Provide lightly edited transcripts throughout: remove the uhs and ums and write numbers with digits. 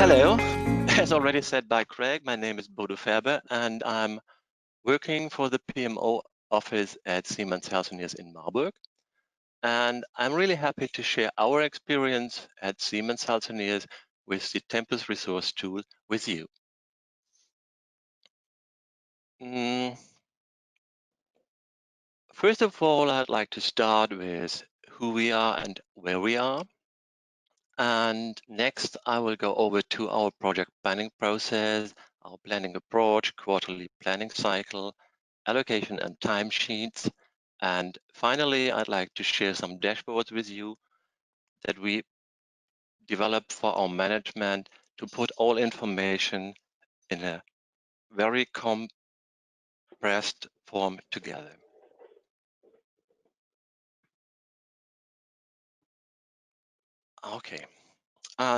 Hello, as already said by Craig, my name is Bodo Feber and I'm working for the PMO office at Siemens Healthineers in Marburg. And I'm really happy to share our experience at Siemens Healthineers with the Tempus resource tool with you. First of all, I'd like to start with who we are and where we are. And next, I will go over to our project planning process, our planning approach, quarterly planning cycle, allocation and timesheets. And finally, I'd like to share some dashboards with you that we develop for our management to put all information in a very compressed form together. Okay.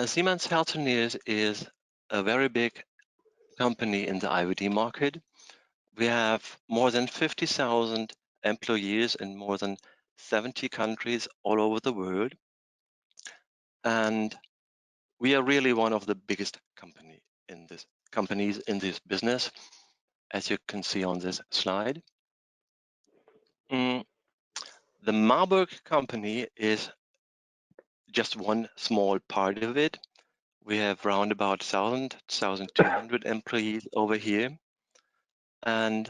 Siemens Healthineers is a very big company in the IVD market. We have more than 50,000 employees in more than 70 countries all over the world. And we are really one of the biggest companies in this business, as you can see on this slide. The Marburg company is just one small part of it. We have around about 1,200 employees over here. And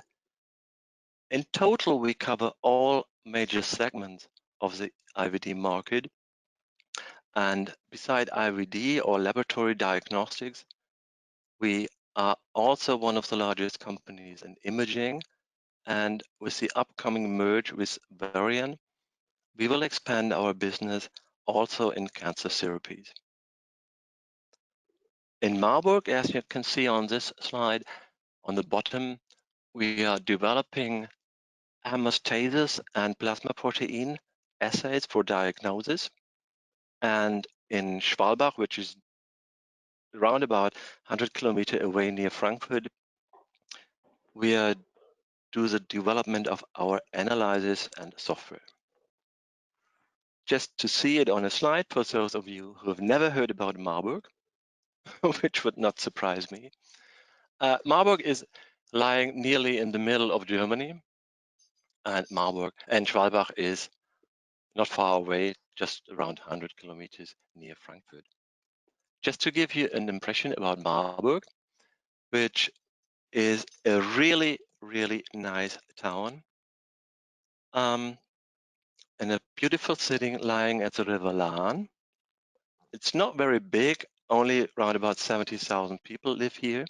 in total, we cover all major segments of the IVD market. And beside IVD or laboratory diagnostics, we are also one of the largest companies in imaging. And with the upcoming merge with Varian, we will expand our business also in cancer therapies. In Marburg, as you can see on this slide, on the bottom, we are developing hemostasis and plasma protein assays for diagnosis. And in Schwalbach, which is around about 100 kilometers away near Frankfurt, we do the development of our analysis and software. Just to see it on a slide for those of you who have never heard about Marburg, which would not surprise me. Marburg is lying nearly in the middle of Germany, and Schwalbach is not far away, just around 100 kilometers near Frankfurt. Just to give you an impression about Marburg, which is a really, really nice town, in a beautiful city lying at the River Lahn. It's not very big, only around about 70,000 people live here.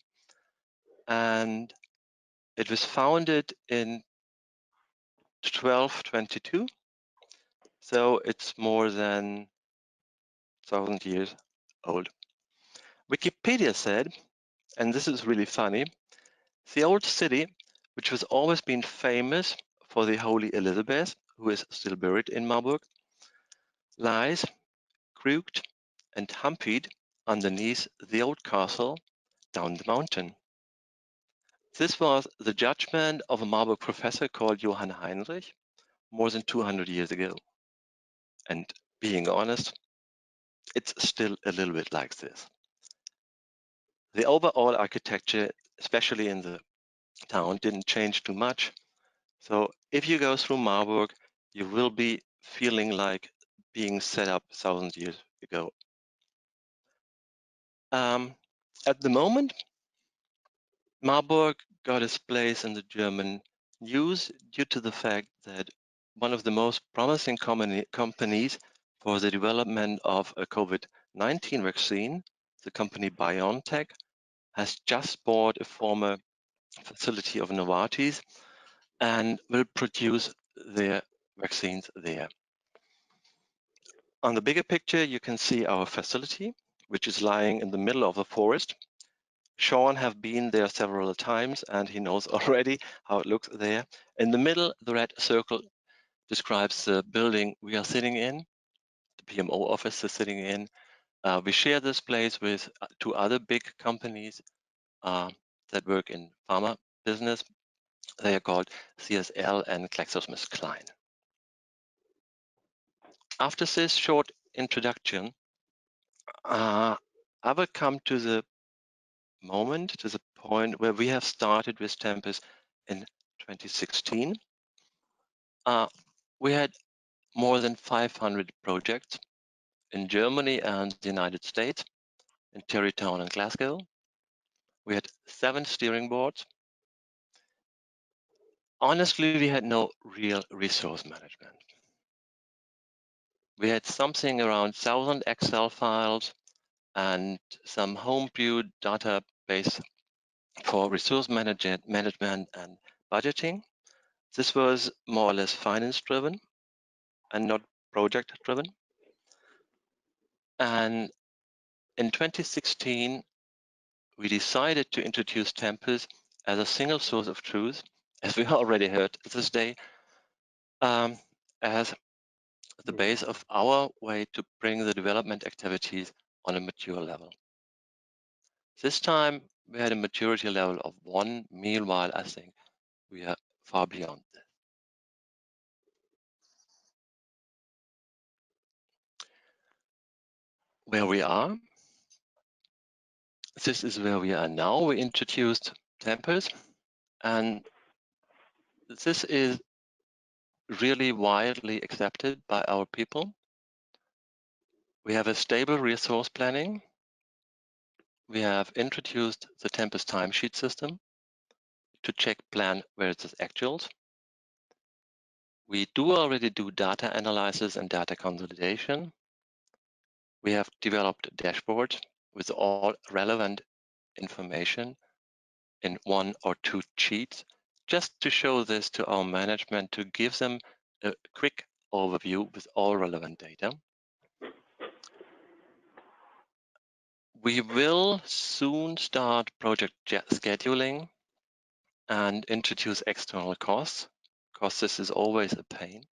And it was founded in 1222. So it's more than 1,000 years old. Wikipedia said, and this is really funny, the old city, which has always been famous for the Holy Elizabeth, who is still buried in Marburg, lies crooked and humped underneath the old castle down the mountain. This was the judgment of a Marburg professor called Johann Heinrich more than 200 years ago. And being honest, it's still a little bit like this. The overall architecture, especially in the town, didn't change too much. So if you go through Marburg, you will be feeling like being set up 1,000 years ago. At the moment, Marburg got its place in the German news due to the fact that one of the most promising companies for the development of a COVID-19 vaccine, the company BioNTech, has just bought a former facility of Novartis and will produce their vaccines there. On the bigger picture, you can see our facility, which is lying in the middle of a forest. Sean have been there several times and he knows already how it looks there. In the middle, the red circle describes the building we are sitting in, the PMO office is sitting in. We share this place with two other big companies that work in pharma business. They are called CSL and GlaxoSmithKline. After this short introduction, I will come to the point where we have started with Tempus in 2016. We had more than 500 projects in Germany and the United States, in Terrytown and Glasgow. We had 7 steering boards. Honestly, we had no real resource management. We had something around 1,000 Excel files and some home-brewed database for resource management and budgeting. This was more or less finance-driven and not project-driven. And in 2016, we decided to introduce Tempus as a single source of truth, as we already heard this day, as the base of our way to bring the development activities on a mature level. This time we had a maturity level of 1. Meanwhile, I think we are far beyond this. Where we are, this is where we are now. We introduced Tempus, and this is really widely accepted by our people. We have a stable resource planning. We have introduced the Tempus timesheet system to check plan versus actuals. We already do data analysis and data consolidation. We have developed dashboards with all relevant information in 1 or 2 sheets, just to show this to our management, to give them a quick overview with all relevant data. We will soon start project scheduling and introduce external costs, because this is always a pain.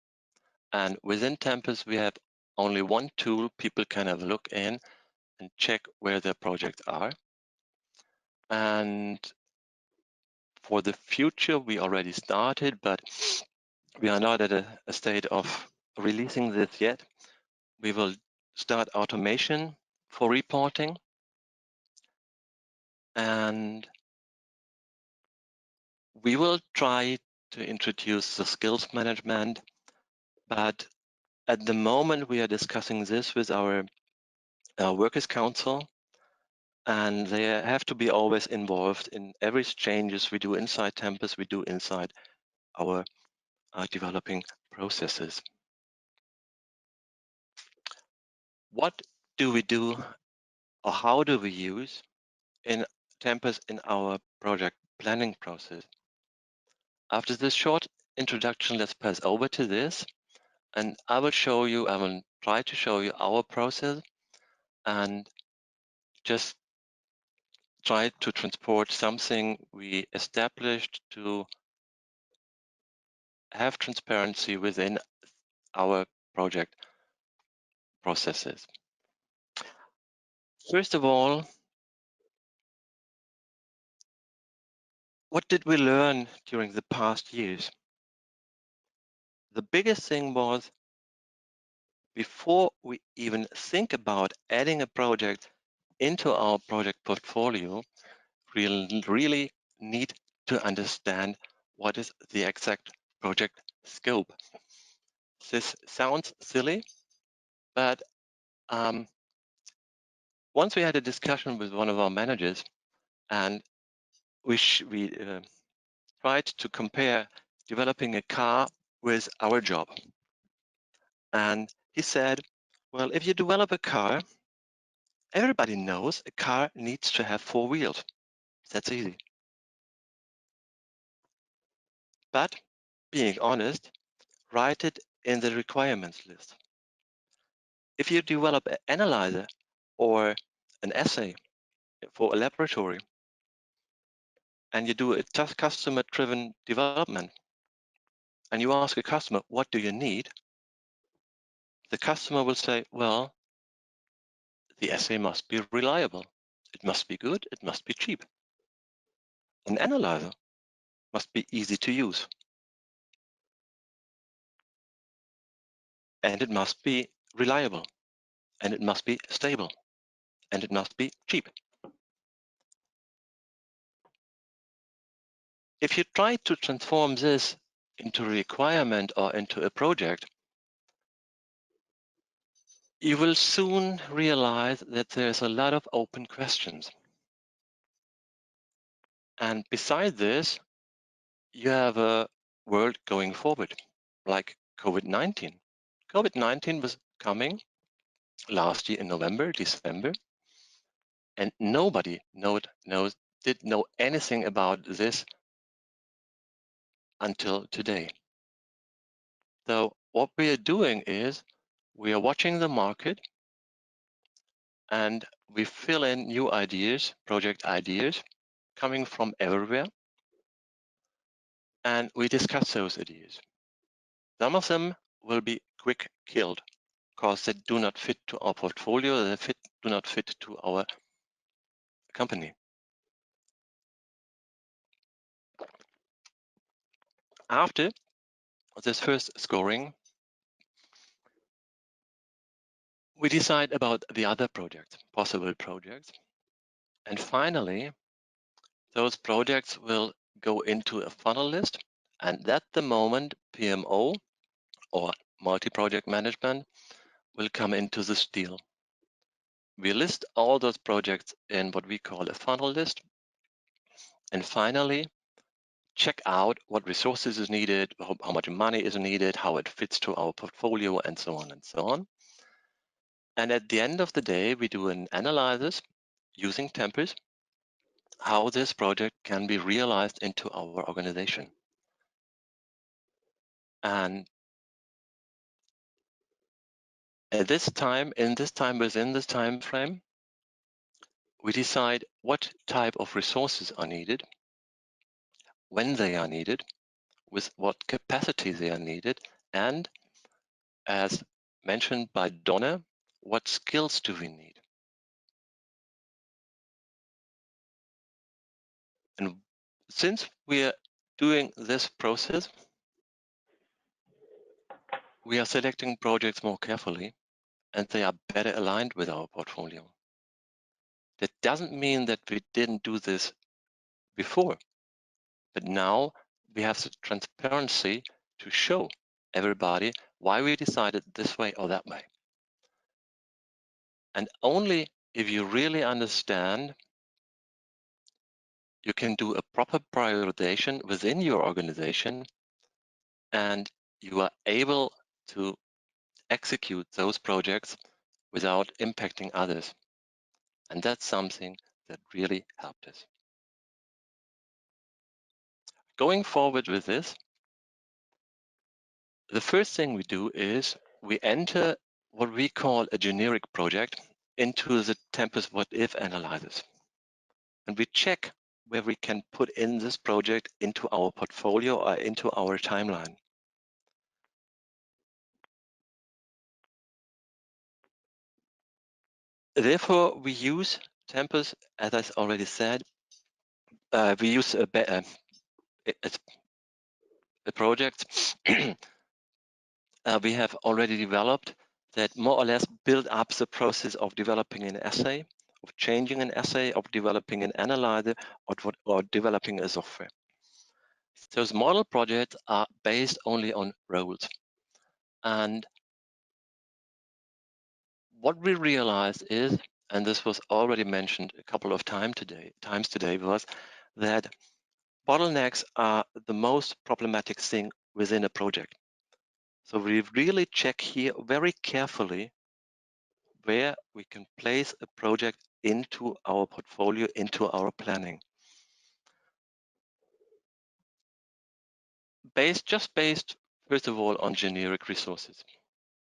And within Tempus, we have only one tool people can have a look in and check where their projects are. And for the future, we already started, but we are not at a state of releasing this yet. We will start automation for reporting, and we will try to introduce the skills management, but at the moment we are discussing this with our workers council, and they have to be always involved in every changes we do inside Tempus, we do inside our developing processes. What do we do, or how do we use in Tempus in our project planning process? After this short introduction, let's pass over to this, and I will try to show you our process and just try to transport something we established to have transparency within our project processes. First of all, what did we learn during the past years? The biggest thing was, before we even think about adding a project into our project portfolio, we really need to understand what is the exact project scope. This sounds silly, but once we had a discussion with one of our managers, and we tried to compare developing a car with our job. And he said, well, if you develop a car, everybody knows a car needs to have 4 wheels. That's easy. But being honest, write it in the requirements list. If you develop an analyzer or an assay for a laboratory, and you do a customer-driven development, and you ask a customer, what do you need? The customer will say, well, the assay must be reliable. It must be good. It must be cheap. An analyzer must be easy to use. And it must be reliable. And it must be stable. and it must be cheap. If you try to transform this into a requirement or into a project, you will soon realize that there's a lot of open questions. And beside this, you have a world going forward, like COVID-19. COVID-19 was coming last year in November, December, and nobody did know anything about this until today. So what we are doing is we are watching the market and we fill in new ideas, project ideas coming from everywhere, and we discuss those ideas. Some of them will be quick killed because they do not fit to our portfolio, they do not fit to our company. After this first scoring, we decide about the other projects, possible projects. And finally, those projects will go into a funnel list. And at the moment, PMO or multi-project management will come into this deal. We list all those projects in what we call a funnel list. And finally, check out what resources is needed, how much money is needed, how it fits to our portfolio, and so on and so on. And at the end of the day, we do an analysis using Tempus, how this project can be realized into our organization. And at this time, within this time frame, we decide what type of resources are needed, when they are needed, with what capacity they are needed, and as mentioned by Donna, what skills do we need? And since we are doing this process, we are selecting projects more carefully and they are better aligned with our portfolio. That doesn't mean that we didn't do this before, but now we have the transparency to show everybody why we decided this way or that way. And only if you really understand, you can do a proper prioritization within your organization and you are able to execute those projects without impacting others. And that's something that really helped us. Going forward with this, the first thing we do is we enter what we call a generic project into the Tempus what if analysis. And we check where we can put in this project into our portfolio or into our timeline. Therefore, we use Tempus, as I already said, we use a project we have already developed that more or less build up the process of developing an assay, of changing an assay, of developing an analyzer, or developing a software. Those model projects are based only on roles. And what we realized is, and this was already mentioned a couple of times today, was that bottlenecks are the most problematic thing within a project. So we really check here very carefully where we can place a project into our portfolio, into our planning. Based, first of all, on generic resources.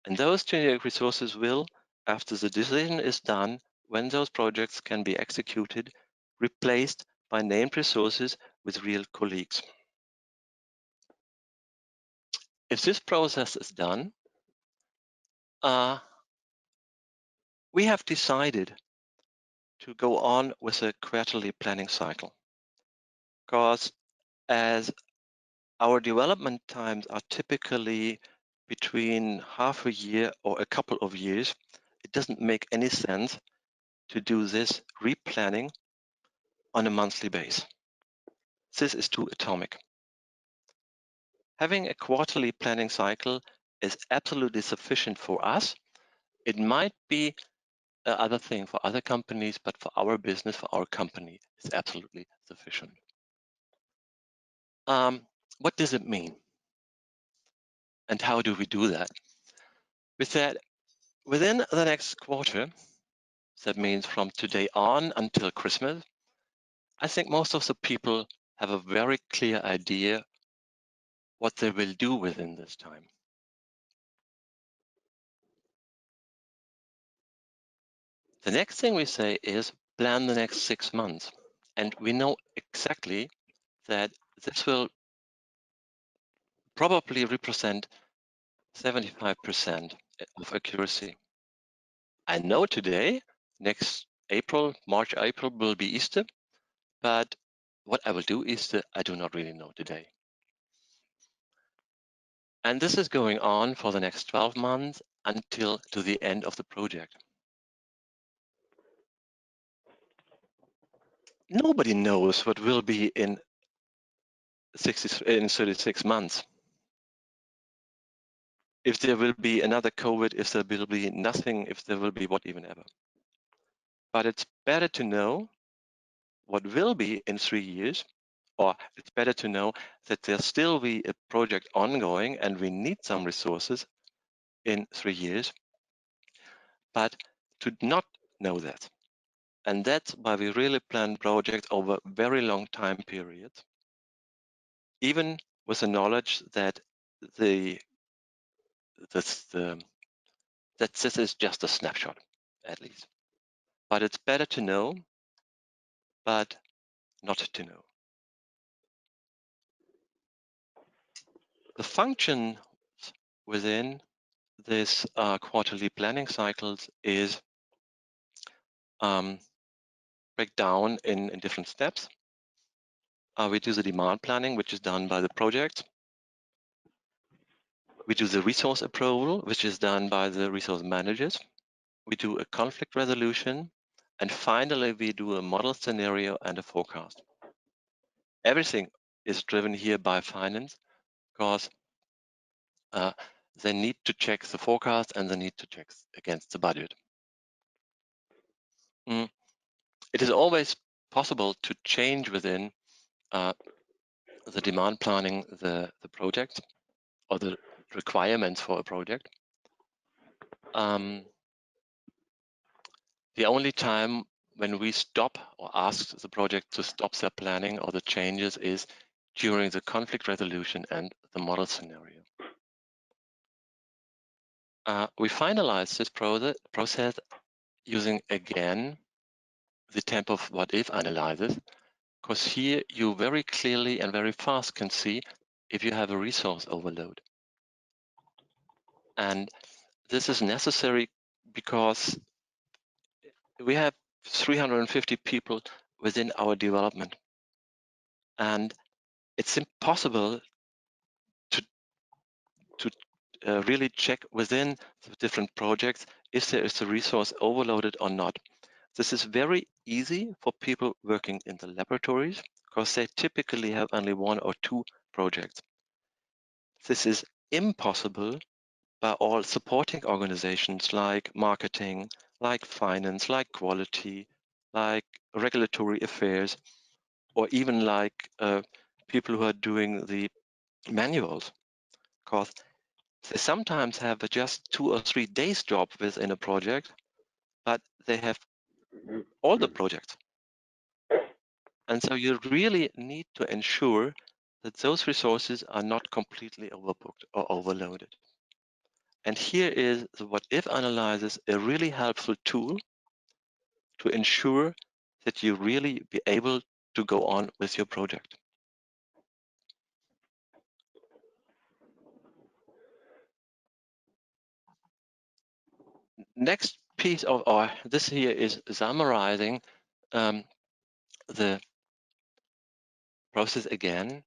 And those generic resources will, after the decision is done, when those projects can be executed, replaced by named resources with real colleagues. If this process is done, we have decided to go on with a quarterly planning cycle, because as our development times are typically between half a year or a couple of years, it doesn't make any sense to do this replanning on a monthly basis. This is too atomic. Having a quarterly planning cycle is absolutely sufficient for us. It might be other thing for other companies, but for our business, for our company, it's absolutely sufficient. What does it mean? And how do we do that? We said within the next quarter, that means from today on until Christmas, I think most of the people have a very clear idea what they will do within this time. The next thing we say is plan the next 6 months. And we know exactly that this will probably represent 75% of accuracy. I know today, next April, March, April will be Easter, but what I will do Easter, I do not really know today. And this is going on for the next 12 months until to the end of the project. Nobody knows what will be in 36 months. If there will be another COVID, if there will be nothing, if there will be what even ever. But it's better to know what will be in 3 years, or it's better to know that there still be a project ongoing and we need some resources in 3 years, but to not know that. And that's why we really plan projects over very long time periods, even with the knowledge that that this is just a snapshot, at least. But it's better to know, but not to know. The function within this quarterly planning cycles is break down in different steps. We do the demand planning, which is done by the project. We do the resource approval, which is done by the resource managers. We do a conflict resolution. And finally, we do a model scenario and a forecast. Everything is driven here by finance because they need to check the forecast and they need to check against the budget. It is always possible to change within the demand planning the project or the requirements for a project. The only time when we stop or ask the project to stop their planning or the changes is during the conflict resolution and the model scenario. We finalize this process using, again, the Tempus what-if analysis, because here you very clearly and very fast can see if you have a resource overload. And this is necessary because we have 350 people within our development. And it's impossible to really check within the different projects if there is a resource overloaded or not. This is very easy for people working in the laboratories because they typically have only 1 or 2 projects. This is impossible by all supporting organizations like marketing, like finance, like quality, like regulatory affairs, or even like people who are doing the manuals, because they sometimes have just 2 or 3 days job within a project, but they have all the projects. And so you really need to ensure that those resources are not completely overbooked or overloaded. And here is the what-if analysis, a really helpful tool to ensure that you really be able to go on with your project. Next piece of this here is summarizing the process again.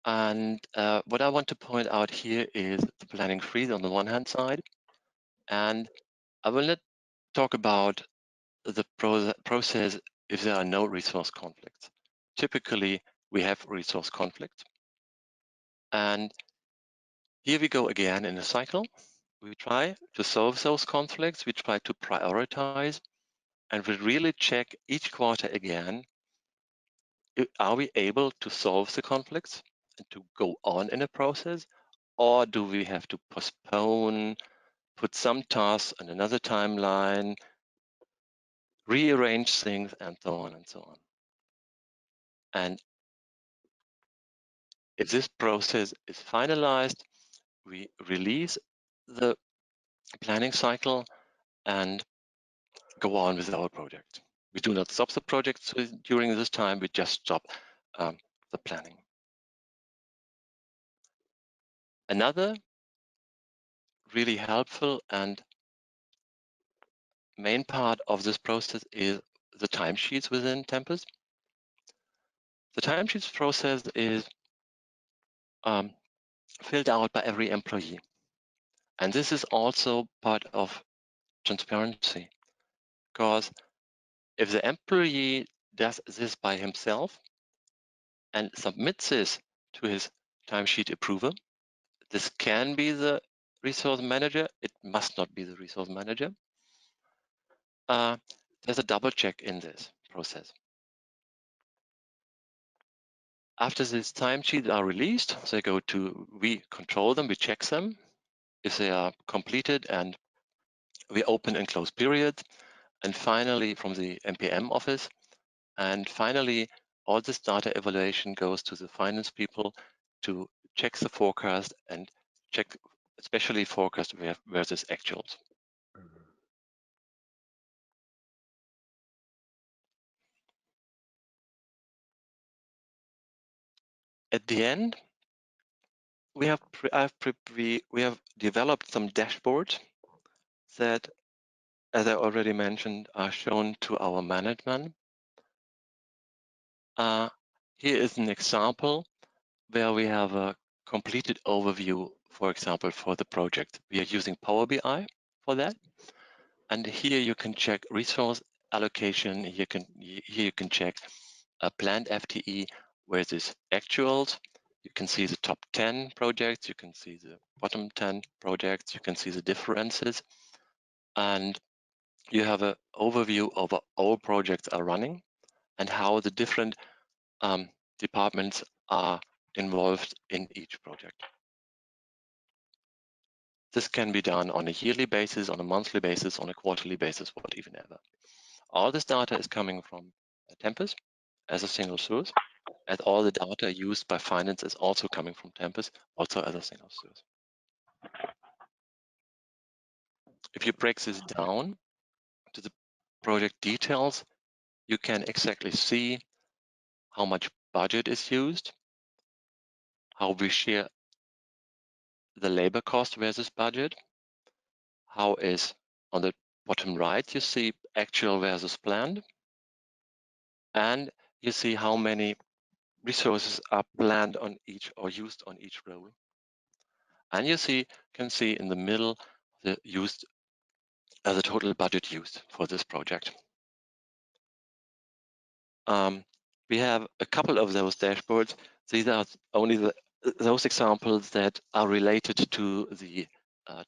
And what I want to point out here is the planning freeze on the one hand side. And I will not talk about the process if there are no resource conflicts. Typically, we have resource conflicts. And here we go again in a cycle. We try to solve those conflicts. We try to prioritize. And we really check each quarter again, are we able to solve the conflicts and to go on in a process? Or do we have to postpone, put some tasks on another timeline, rearrange things, and so on and so on. And if this process is finalized, we release the planning cycle and go on with our project. We do not stop the project during this time, we just stop the planning. Another really helpful and main part of this process is the timesheets within Tempus. The timesheets process is filled out by every employee. And this is also part of transparency, because if the employee does this by himself and submits this to his timesheet approver, this can be the resource manager, it must not be the resource manager. There's a double check in this process. After these timesheets are released, they go to, we control them, we check them if they are completed, and we open and close periods. And finally, from the MPM office, and finally, all this data evaluation goes to the finance people to check the forecast and check especially forecast versus actuals. At the end, we have developed some dashboards that, as I already mentioned, are shown to our management. Here is an example where we have a completed overview, for example, for the project. We are using Power BI for that. And here you can check resource allocation. Here you can check a planned FTE versus actuals. You can see the top 10 projects. You can see the bottom 10 projects. You can see the differences. And you have an overview of all projects are running and how the different departments are involved in each project. This can be done on a yearly basis, on a monthly basis, on a quarterly basis, what even ever. All this data is coming from Tempus as a single source, and all the data used by finance is also coming from Tempus, also as a single source. If you break this down to the project details, you can exactly see how much budget is used, how we share the labor cost versus budget, how is on the bottom right, you see actual versus planned, and you see how many resources are planned on each or used on each role. And you can see in the middle the total budget used for this project. We have a couple of those dashboards. These are only those examples that are related to the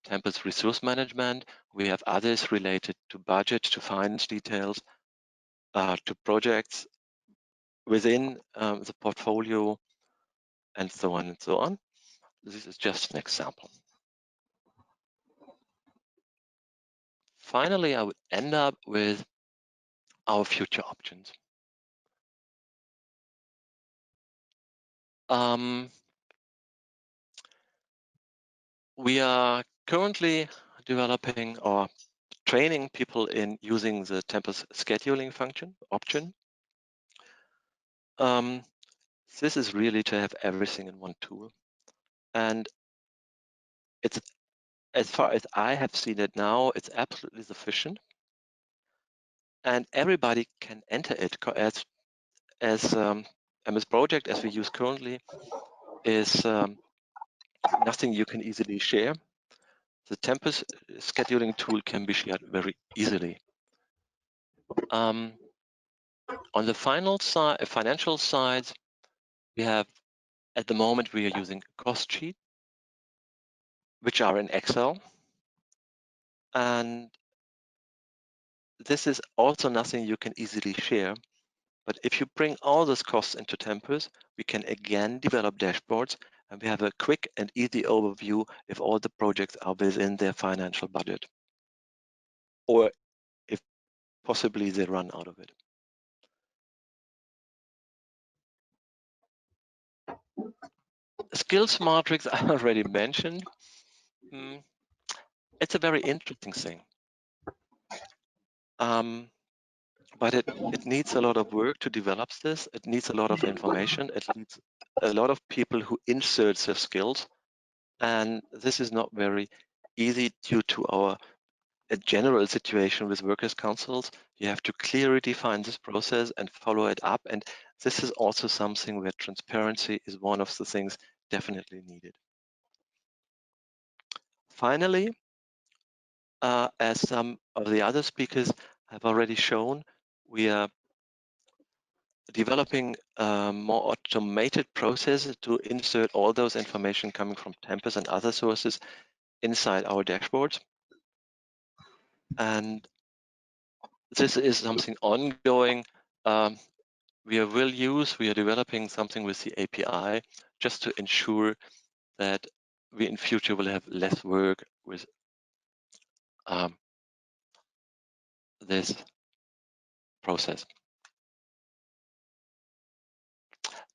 Tempus resource management. We have others related to budget, to finance details, to projects within the portfolio, and so on and so on. This is just an example. Finally, I would end up with our future options. We are currently developing or training people in using the Tempus scheduling function option. This is really to have everything in one tool. And it's, as far as I have seen it now, it's absolutely sufficient. And everybody can enter it as MS Project, as we use currently, is nothing you can easily share. The Tempus scheduling tool can be shared very easily. On the financial side, we have, at the moment, we are using cost sheet, which are in Excel. And this is also nothing you can easily share. But if you bring all those costs into Tempus, we can again develop dashboards, and we have a quick and easy overview if all the projects are within their financial budget, or if possibly they run out of it. Skills matrix I already mentioned. It's a very interesting thing. But it needs a lot of work to develop this. It needs a lot of information. It needs a lot of people who insert their skills. And this is not very easy due to our general situation with workers' councils. You have to clearly define this process and follow it up. And this is also something where transparency is one of the things definitely needed. Finally, as some of the other speakers have already shown, we are developing more automated processes to insert all those information coming from Tempus and other sources inside our dashboards. And this is something ongoing. We are developing something with the API just to ensure that we in future will have less work with this process.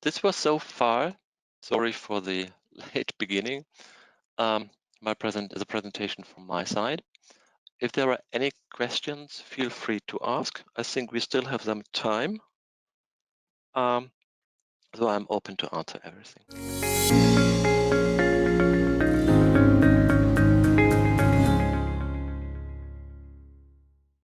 This was so far, sorry for the late beginning, the presentation from my side. If there are any questions, feel free to ask. I think we still have some time, so I'm open to answer everything.